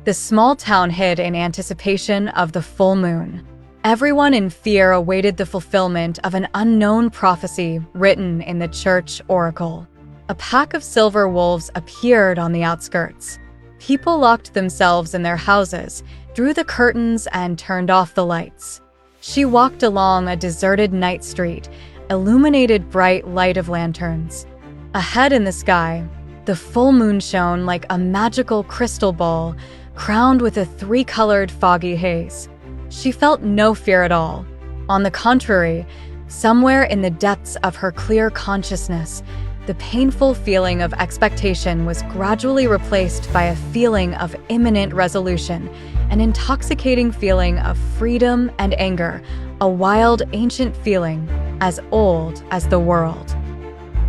The small town hid in anticipation of the full moon. Everyone in fear awaited the fulfillment of an unknown prophecy written in the church oracle. A pack of silver wolves appeared on the outskirts. People locked themselves in their houses, drew the curtains, and turned off the lights. She walked along a deserted night street, illuminated bright light of lanterns. Ahead in the sky, the full moon shone like a magical crystal ball, crowned with a three-colored foggy haze. She felt no fear at all. On the contrary, somewhere in the depths of her clear consciousness, the painful feeling of expectation was gradually replaced by a feeling of imminent resolution, an intoxicating feeling of freedom and anger, a wild, ancient feeling, as old as the world.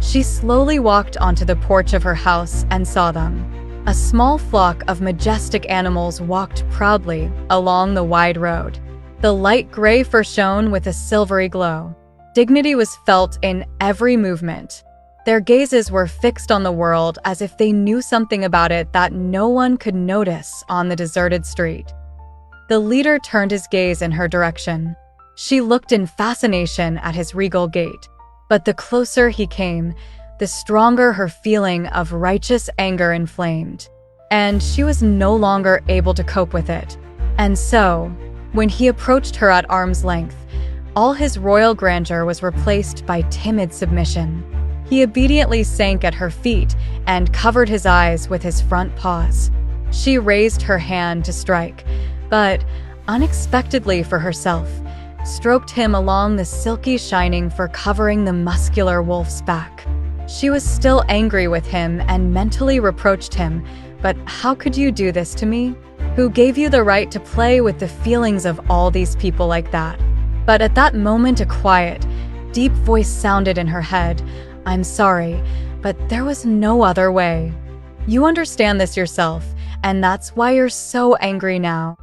She slowly walked onto the porch of her house and saw them. A small flock of majestic animals walked proudly along the wide road. The light gray fur shone with a silvery glow. Dignity was felt in every movement. Their gazes were fixed on the world as if they knew something about it that no one could notice on the deserted street. The leader turned his gaze in her direction. She looked in fascination at his regal gait, but the closer he came, the stronger her feeling of righteous anger inflamed, and she was no longer able to cope with it. And so, when he approached her at arm's length, all his royal grandeur was replaced by timid submission. He obediently sank at her feet and covered his eyes with his front paws. She raised her hand to strike, but, unexpectedly for herself, stroked him along the silky shining fur covering the muscular wolf's back. She was still angry with him and mentally reproached him, but how could you do this to me? Who gave you the right to play with the feelings of all these people like that? But at that moment a quiet, deep voice sounded in her head. I'm sorry, but there was no other way. You understand this yourself, and that's why you're so angry now.